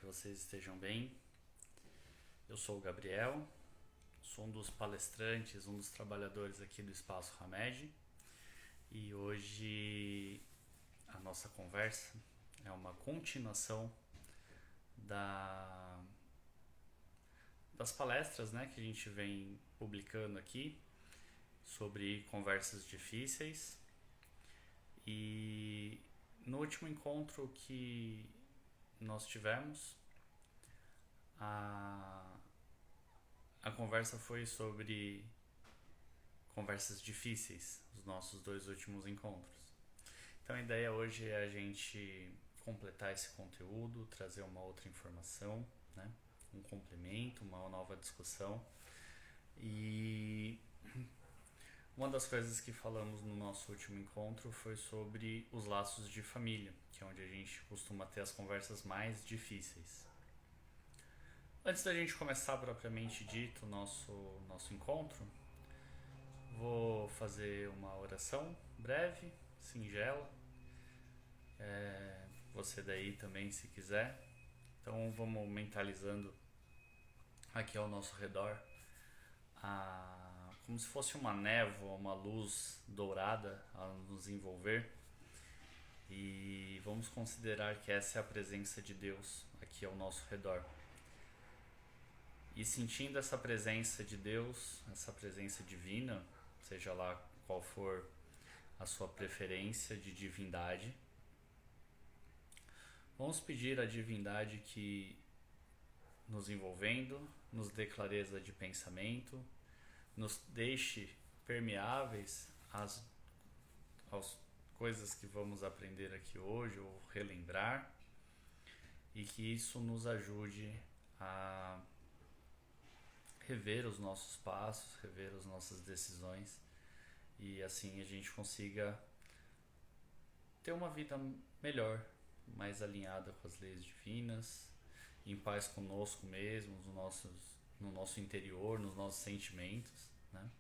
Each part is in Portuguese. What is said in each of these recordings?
que vocês estejam bem. Eu sou o Gabriel, sou um dos palestrantes, um dos trabalhadores aqui do Espaço Hamed, e hoje a nossa conversa é uma continuação das palestras, né, que a gente vem publicando aqui sobre conversas difíceis. E no último encontro que nós tivemos, a conversa foi sobre conversas difíceis, os nossos dois últimos encontros. Então a ideia hoje é a gente completar esse conteúdo, trazer uma outra informação, né? Um complemento, uma nova discussão. E uma das coisas que falamos no nosso último encontro foi sobre os laços de família, que é onde a gente costuma ter as conversas mais difíceis. Antes da gente começar propriamente dito o nosso encontro, vou fazer uma oração breve, singela. Você daí também, se quiser. Então vamos mentalizando aqui ao nosso redor, como se fosse uma névoa, uma luz dourada a nos envolver. E vamos considerar que essa é a presença de Deus aqui ao nosso redor. E sentindo essa presença de Deus, essa presença divina, seja lá qual for a sua preferência de divindade, vamos pedir à divindade que, nos envolvendo, nos dê clareza de pensamento, nos deixe permeáveis às coisas que vamos aprender aqui hoje ou relembrar, e que isso nos ajude a rever os nossos passos, rever as nossas decisões, e assim a gente consiga ter uma vida melhor, mais alinhada com as leis divinas, em paz conosco mesmos, no nosso interior, nos nossos sentimentos, né?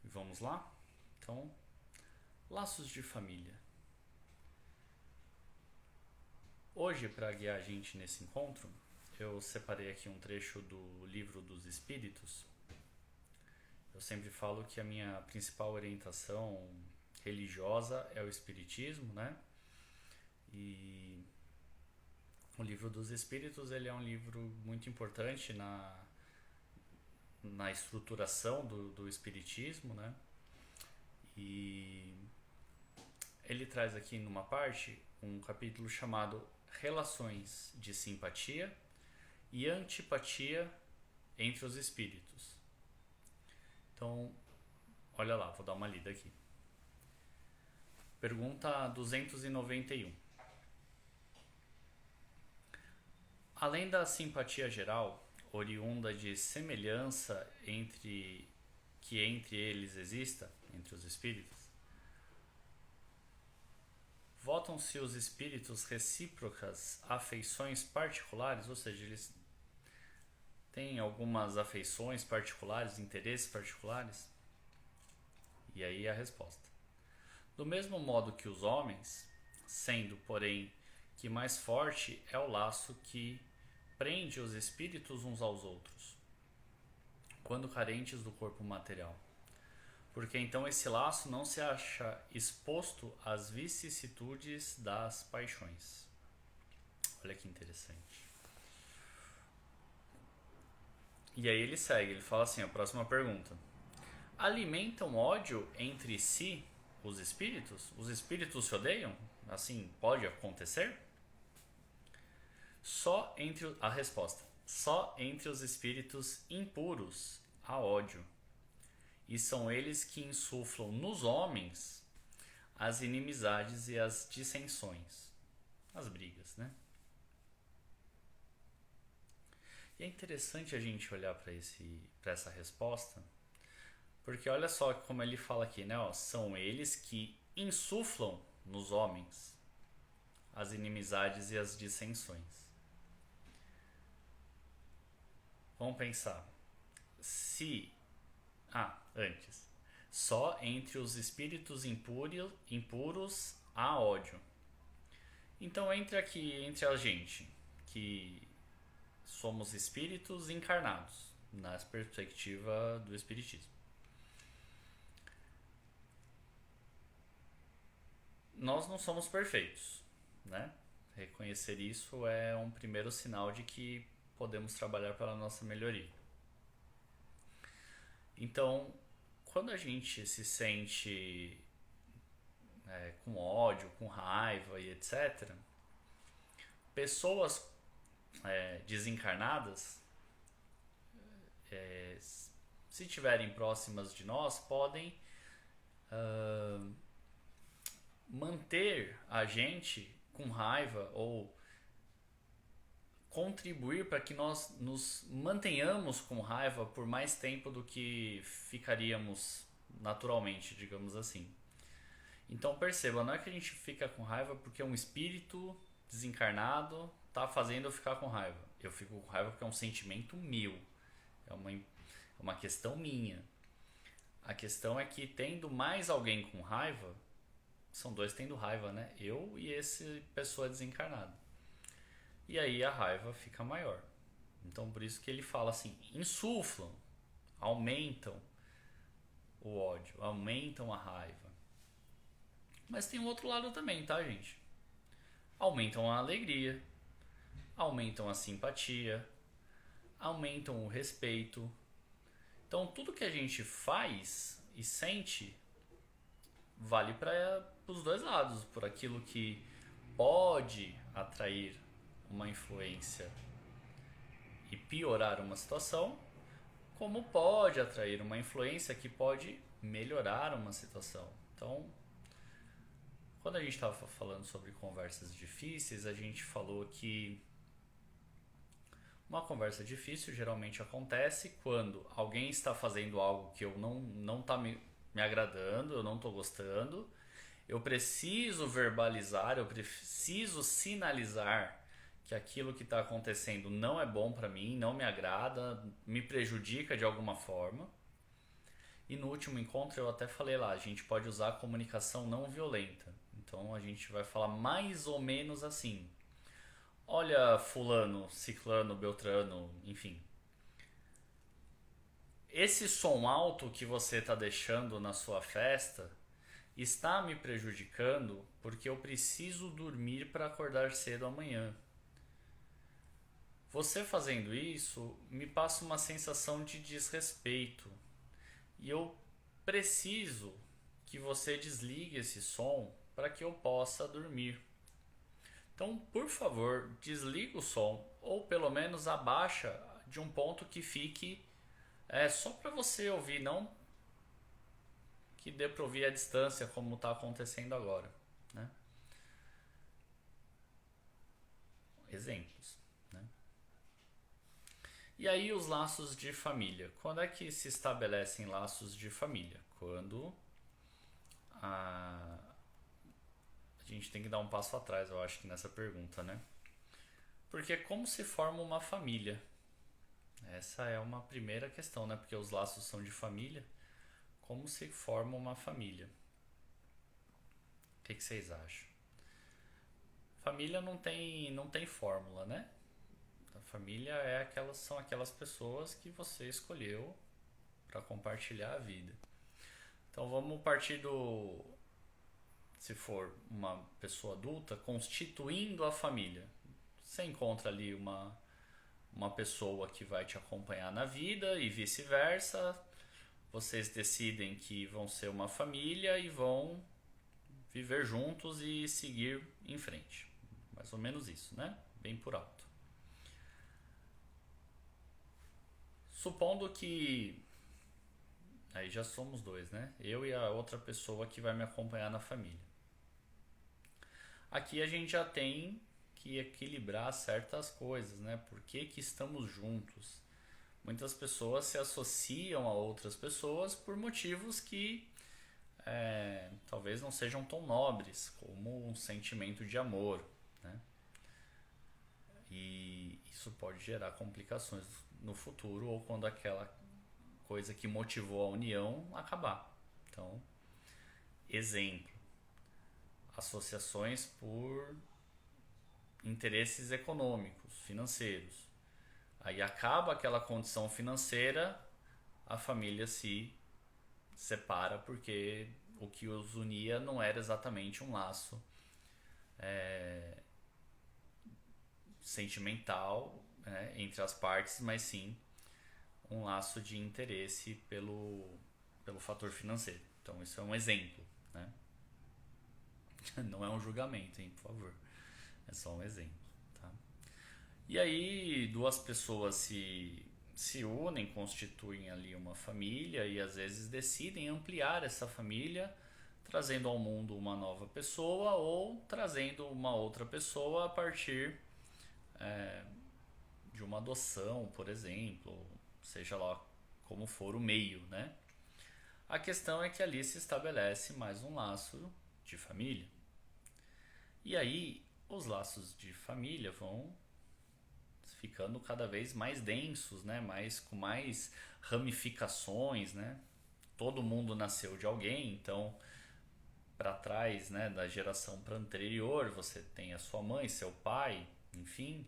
E vamos lá? Então, laços de família. Hoje, para guiar a gente nesse encontro, eu separei aqui um trecho do Livro dos Espíritos. Eu sempre falo que a minha principal orientação religiosa é o Espiritismo, né? E o Livro dos Espíritos, ele é um livro muito importante na estruturação do Espiritismo, né? E ele traz aqui numa parte um capítulo chamado Relações de Simpatia e Antipatia entre os Espíritos. Então, olha lá, vou dar uma lida aqui. Pergunta 291. Além da simpatia geral, oriunda de semelhança que entre eles exista, entre os espíritos, votam-se os espíritos recíprocas afeições particulares, ou seja, eles têm algumas afeições particulares, interesses particulares? E aí a resposta. Do mesmo modo que os homens, sendo, porém, que mais forte é o laço que prende os espíritos uns aos outros, quando carentes do corpo material. Porque então esse laço não se acha exposto às vicissitudes das paixões. Olha que interessante. E aí ele segue, ele fala assim, a próxima pergunta. Alimentam ódio entre si os espíritos? Os espíritos se odeiam? Assim, pode acontecer? A resposta. Só entre os espíritos impuros há ódio. E são eles que insuflam nos homens as inimizades e as dissensões, as brigas, né? E é interessante a gente olhar para essa resposta, porque olha só como ele fala aqui, né? São eles que insuflam nos homens as inimizades e as dissensões. Vamos pensar. Antes. Só entre os espíritos impuros há ódio. Então entre a gente, que somos espíritos encarnados, na perspectiva do espiritismo. Nós não somos perfeitos, né? Reconhecer isso é um primeiro sinal de que podemos trabalhar pela nossa melhoria. Então, quando a gente se sente com ódio, com raiva e etc., pessoas desencarnadas, se estiverem próximas de nós, podem manter a gente com raiva ou contribuir para que nós nos mantenhamos com raiva por mais tempo do que ficaríamos naturalmente, digamos assim. Então perceba, não é que a gente fica com raiva porque um espírito desencarnado está fazendo eu ficar com raiva. Eu fico com raiva porque é um sentimento meu, é uma questão minha. A questão é que tendo mais alguém com raiva, são dois tendo raiva, né? Eu e essa pessoa desencarnada. E aí a raiva fica maior. Então por isso que ele fala assim, insuflam, aumentam o ódio, aumentam a raiva. Mas tem um outro lado também, tá, gente? Aumentam a alegria, aumentam a simpatia, aumentam o respeito. Então tudo que a gente faz e sente vale para os dois lados, por aquilo que pode atrair uma influência e piorar uma situação, como pode atrair uma influência que pode melhorar uma situação. Então, quando a gente estava falando sobre conversas difíceis, a gente falou que uma conversa difícil geralmente acontece quando alguém está fazendo algo que eu não está me agradando, eu não estou gostando, eu preciso verbalizar, eu preciso sinalizar que aquilo que está acontecendo não é bom para mim, não me agrada, me prejudica de alguma forma. E no último encontro eu até falei lá, a gente pode usar a comunicação não violenta. Então a gente vai falar mais ou menos assim. Olha, fulano, ciclano, beltrano, enfim. Esse som alto que você está deixando na sua festa está me prejudicando porque eu preciso dormir para acordar cedo amanhã. Você fazendo isso me passa uma sensação de desrespeito e eu preciso que você desligue esse som para que eu possa dormir. Então, por favor, desliga o som ou pelo menos abaixa de um ponto que fique só para você ouvir, não que dê para ouvir à distância como está acontecendo agora, né? Exemplos. E aí os laços de família. Quando é que se estabelecem laços de família? Quando a gente tem que dar um passo atrás, eu acho que nessa pergunta, né? Porque como se forma uma família? Essa é uma primeira questão, né? Porque os laços são de família. Como se forma uma família? O que vocês acham? Família não tem fórmula, né? A família são aquelas pessoas que você escolheu para compartilhar a vida. Então vamos partir se for uma pessoa adulta, constituindo a família. Você encontra ali uma pessoa que vai te acompanhar na vida e vice-versa. Vocês decidem que vão ser uma família e vão viver juntos e seguir em frente. Mais ou menos isso, né? Bem por alto. Supondo que aí já somos dois, né? Eu e a outra pessoa que vai me acompanhar na família. Aqui a gente já tem que equilibrar certas coisas, né? Por que estamos juntos? Muitas pessoas se associam a outras pessoas por motivos que talvez não sejam tão nobres, como um sentimento de amor, né? E isso pode gerar complicações no futuro ou quando aquela coisa que motivou a união acabar. Então, exemplo, associações por interesses econômicos, financeiros. Aí acaba aquela condição financeira, a família se separa porque o que os unia não era exatamente um laço sentimental, né, entre as partes, mas sim um laço de interesse pelo fator financeiro. Então isso é um exemplo, né? Não é um julgamento, hein, por favor. É só um exemplo, tá? E aí duas pessoas se unem, constituem ali uma família e às vezes decidem ampliar essa família, trazendo ao mundo uma nova pessoa ou trazendo uma outra pessoa a partir de uma adoção, por exemplo, seja lá como for o meio, né? A questão é que ali se estabelece mais um laço de família. E aí os laços de família vão ficando cada vez mais densos, né? Com mais ramificações, né? Todo mundo nasceu de alguém, então para trás, né, da geração para anterior, você tem a sua mãe, seu pai, enfim,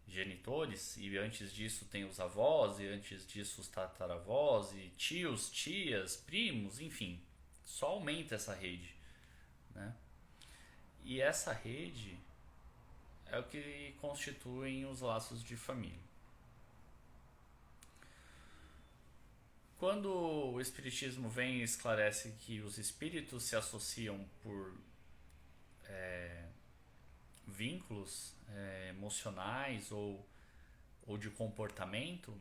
genitores, e antes disso tem os avós, e antes disso os tataravós, e tios, tias, primos, enfim, só aumenta essa rede, né? E essa rede é o que constituem os laços de família. Quando o Espiritismo vem e esclarece que os espíritos se associam por vínculos emocionais ou de comportamento,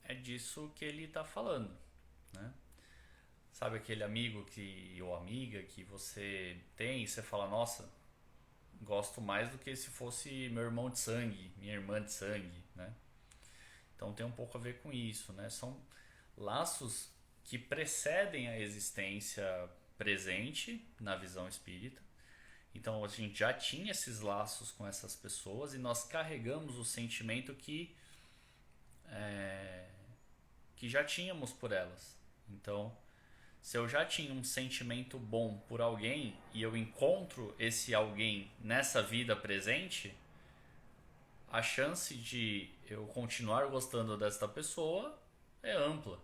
é disso que ele está falando, né? Sabe aquele amigo ou amiga que você tem e você fala, nossa, gosto mais do que se fosse meu irmão de sangue, minha irmã de sangue, né? Então tem um pouco a ver com isso, né? São laços que precedem a existência presente na visão espírita. Então a gente já tinha esses laços com essas pessoas e nós carregamos o sentimento que já tínhamos por elas. Então, se eu já tinha um sentimento bom por alguém e eu encontro esse alguém nessa vida presente, a chance de eu continuar gostando desta pessoa é ampla.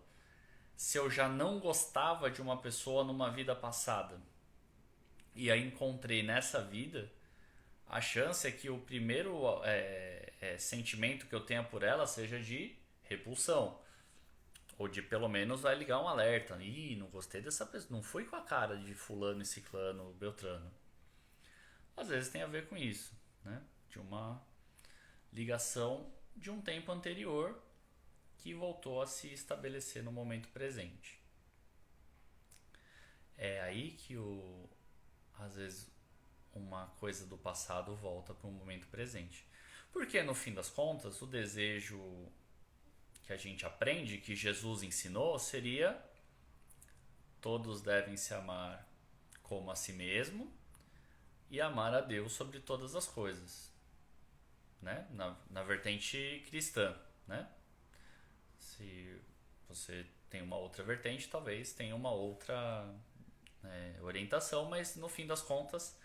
Se eu já não gostava de uma pessoa numa vida passada e a encontrei nessa vida, a chance é que o primeiro sentimento que eu tenha por ela seja de repulsão. Ou de pelo menos vai ligar um alerta. Ih, não gostei dessa pessoa. Não fui com a cara de fulano e ciclano, beltrano. Às vezes tem a ver com isso, né? De uma ligação de um tempo anterior que voltou a se estabelecer no momento presente. É aí que às vezes uma coisa do passado volta para o momento presente. Porque no fim das contas, o desejo que a gente aprende, que Jesus ensinou, seria: todos devem se amar como a si mesmo e amar a Deus sobre todas as coisas, né? Na vertente cristã, né? Se você tem uma outra vertente, talvez tenha uma outra orientação, mas no fim das contas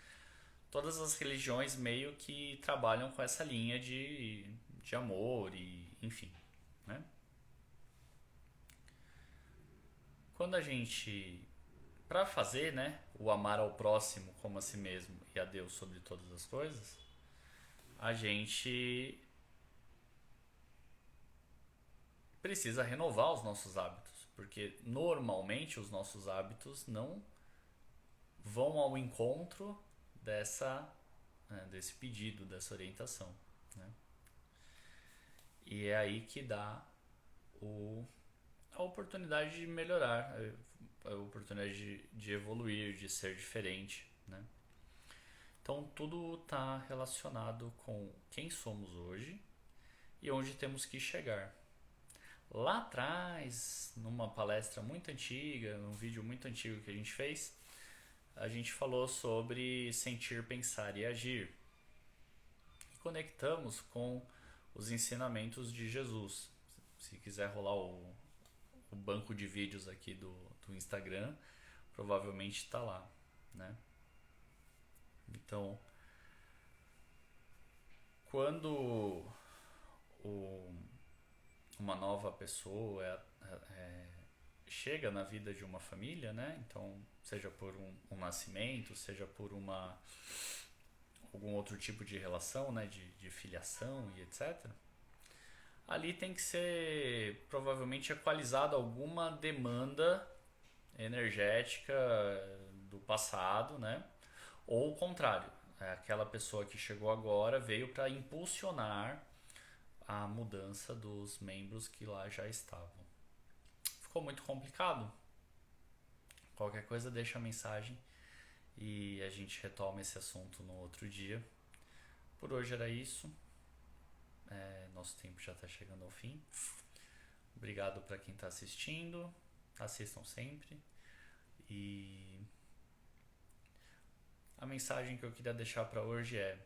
todas as religiões meio que trabalham com essa linha de amor e enfim, né? Quando a gente, para fazer, né, o amar ao próximo como a si mesmo e a Deus sobre todas as coisas, a gente precisa renovar os nossos hábitos, porque normalmente os nossos hábitos não vão ao encontro desse pedido, dessa orientação, né? E é aí que dá a oportunidade de melhorar, a oportunidade de evoluir, de ser diferente, né? Então tudo está relacionado com quem somos hoje e onde temos que chegar. Lá atrás, numa palestra muito antiga, num vídeo muito antigo que a gente fez, a gente falou sobre sentir, pensar e agir. E conectamos com os ensinamentos de Jesus. Se quiser rolar o banco de vídeos aqui do Instagram, provavelmente está lá, né? Então, quando uma nova pessoa chega na vida de uma família, né? Então, seja por um nascimento, seja por algum outro tipo de relação, né? De filiação e etc. Ali tem que ser provavelmente equalizada alguma demanda energética do passado, né? Ou o contrário, aquela pessoa que chegou agora veio para impulsionar a mudança dos membros que lá já estavam. Ficou muito complicado? Qualquer coisa deixa a mensagem e a gente retoma esse assunto no outro dia. Por hoje era isso. Nosso tempo já está chegando ao fim. Obrigado para quem está assistindo. Assistam sempre. E a mensagem que eu queria deixar para hoje é: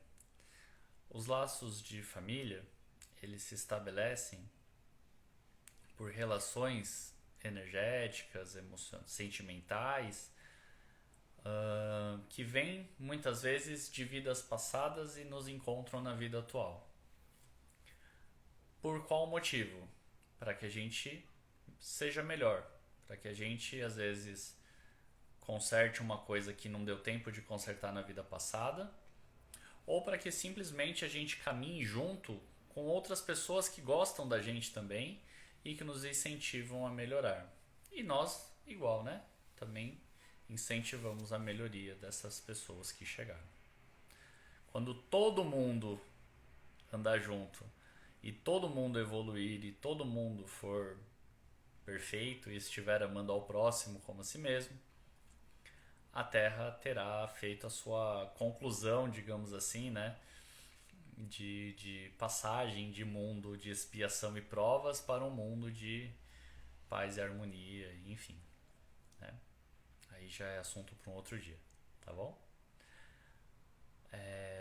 os laços de família, eles se estabelecem por relações energéticas, sentimentais, que vêm muitas vezes de vidas passadas e nos encontram na vida atual. Por qual motivo? Para que a gente seja melhor, para que a gente às vezes conserte uma coisa que não deu tempo de consertar na vida passada, ou para que simplesmente a gente caminhe junto com outras pessoas que gostam da gente também e que nos incentivam a melhorar. E nós, igual, né? Também incentivamos a melhoria dessas pessoas que chegaram. Quando todo mundo andar junto e todo mundo evoluir e todo mundo for perfeito e estiver amando ao próximo como a si mesmo, a Terra terá feito a sua conclusão, digamos assim, né? De passagem de mundo de expiação e provas para um mundo de paz e harmonia, enfim, né? Aí já é assunto para um outro dia, tá bom?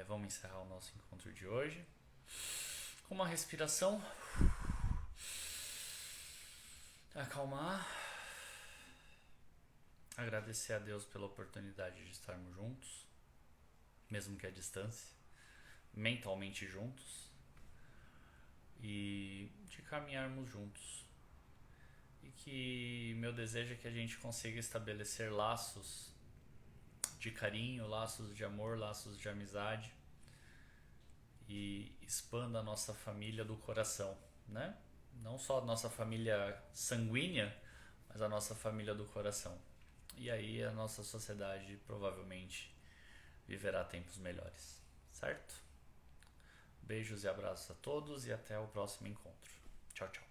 Vamos encerrar o nosso encontro de hoje com uma respiração, acalmar, agradecer a Deus pela oportunidade de estarmos juntos, mesmo que à distância, mentalmente juntos, e de caminharmos juntos. E que meu desejo é que a gente consiga estabelecer laços de carinho, laços de amor, laços de amizade, e expanda a nossa família do coração, né? Não só a nossa família sanguínea, mas a nossa família do coração. E aí a nossa sociedade provavelmente viverá tempos melhores, certo? Beijos e abraços a todos e até o próximo encontro. Tchau, tchau.